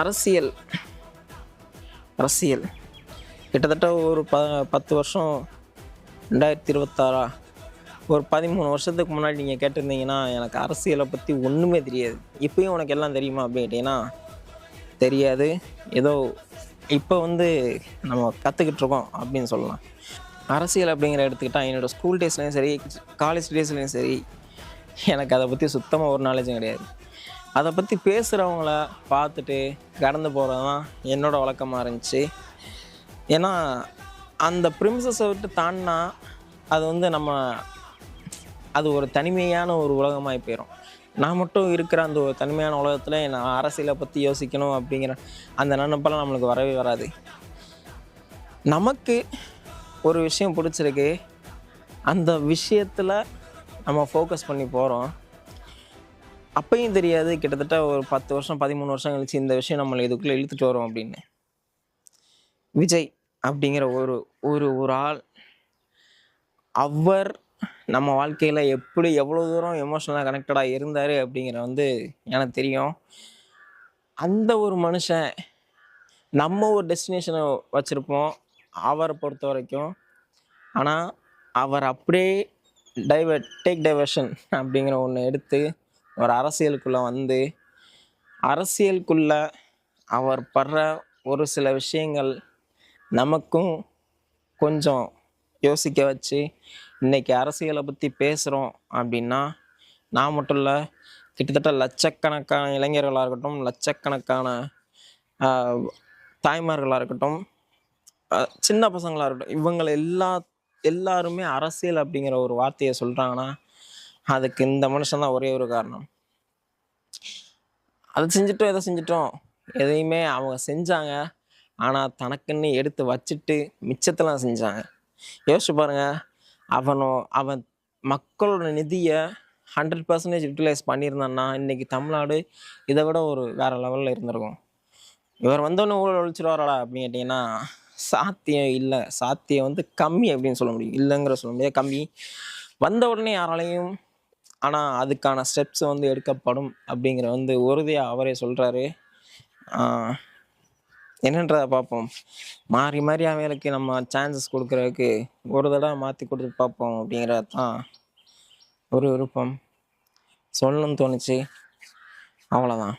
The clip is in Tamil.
அரசியல் அரசியல் கிட்டத்தட்ட ஒரு 10 வருஷம் 2026 ஒரு 13 வருஷத்துக்கு முன்னாடி நீங்கள் கேட்டிருந்தீங்கன்னா எனக்கு அரசியலை பற்றி ஒன்றுமே தெரியாது. இப்பயும் உனக்கு எல்லாம் தெரியுமா அப்படின்னு கேட்டிங்கன்னா தெரியாது. ஏதோ இப்போ நம்ம கற்றுக்கிட்டு இருக்கோம் அப்படின்னு சொல்லலாம். அரசியல் அப்படிங்கிற எடுத்துக்கிட்டால் என்னோடய ஸ்கூல் டேஸ்லேயும் சரி, காலேஜ் டேஸ்லேயும் சரி, எனக்கு அதை பற்றி சுத்தமாக ஒரு நாலேஜும் கிடையாது. அதை பற்றி பேசுகிறவங்கள பார்த்துட்டு கடந்து போகிறது தான் என்னோடய வழக்கமாக இருந்துச்சு. ஏன்னா அந்த ப்ரிமிசஸை விட்டு தாண்டினா அது நம்ம அது ஒரு தனிமையான ஒரு உலகமாகி போயிடும். நான் மட்டும் இருக்கிற அந்த ஒரு தனிமையான உலகத்தில் நான் அரசியலை பற்றி யோசிக்கணும் அப்படிங்கிற அந்த நினைப்பெல்லாம் நம்மளுக்கு வரவே வராது. நமக்கு ஒரு விஷயம் பிடிச்சிருக்கு, அந்த விஷயத்தில் நம்ம ஃபோக்கஸ் பண்ணி போகிறோம். அப்பையும் தெரியாது கிட்டத்தட்ட ஒரு 10 வருஷம் 13 வருஷம் கழிச்சு இந்த விஷயம் நம்மளை இதுக்குள்ளே இழுத்துட்டு வரோம் அப்படின்னு. விஜய் அப்படிங்கிற ஒரு ஒரு ஒரு ஆள், அவர் நம்ம வாழ்க்கையில் எப்படி எவ்வளோ தூரம் எமோஷ்னலாக கனெக்டடாக இருந்தார் அப்படிங்கிற எனக்கு தெரியும். அந்த ஒரு மனுஷன் நம்ம ஒரு டெஸ்டினேஷனை வச்சுருப்போம் அவரை பொறுத்த வரைக்கும். ஆனால் அவர் அப்படியே டேக் டைவர்ஷன் அப்படிங்கிற ஒன்று எடுத்து ஒரு அரசியலுக்குள்ளே அரசியலுக்குள்ளே அவர் படுற ஒரு சில விஷயங்கள் நமக்கும் கொஞ்சம் யோசிக்க வச்சு இன்றைக்கி அரசியலை பற்றி பேசுகிறோம் அப்படின்னா நான் மட்டும் இல்லை, கிட்டத்தட்ட லட்சக்கணக்கான இளைஞர்களாக இருக்கட்டும், லட்சக்கணக்கான தாய்மார்களாக இருக்கட்டும், சின்ன பசங்களாக இருக்கட்டும், இவங்களை எல்லாருமே அரசியல் அப்படிங்கிற ஒரு வார்த்தையை சொல்கிறாங்கன்னா அதுக்கு இந்த மனுஷன் தான் ஒரே ஒரு காரணம். அதை செஞ்சிட்டோம் எதை செஞ்சிட்டோம் எதையுமே அவங்க செஞ்சாங்க, ஆனால் தனக்குன்னு எடுத்து வச்சுட்டு மிச்சத்தெல்லாம் செஞ்சாங்க. யோசிச்சு பாருங்கள், அவன் மக்களோட நிதியை 100% யூட்டிலைஸ் பண்ணியிருந்தான்னா இன்றைக்கி தமிழ்நாடு இதை விட ஒரு வேறு லெவலில் இருந்திருக்கும். இவர் வந்தோடனே ஊழல் ஒழிச்சிருவாரா அப்படின்னு கேட்டிங்கன்னா சாத்தியம் இல்லை. சாத்தியம் கம்மி அப்படின்னு சொல்ல முடியும், இல்லைங்கிற சொல்ல முடியாது, கம்மி. வந்த உடனே யாராலையும், ஆனால் அதுக்கான ஸ்டெப்ஸ் எடுக்கப்படும் அப்படிங்கிற உறுதியாக அவரே சொல்கிறாரு. என்னன்றதை பார்ப்போம். மாறி மாறி அவைகளுக்கு நம்ம சான்சஸ் கொடுக்குறதுக்கு ஒரு தடவை மாற்றி கொடுத்து பார்ப்போம் அப்படிங்கிறது தான் ஒரு விருப்பம். சொல்லணும்னு தோணுச்சு, அவ்வளோதான்.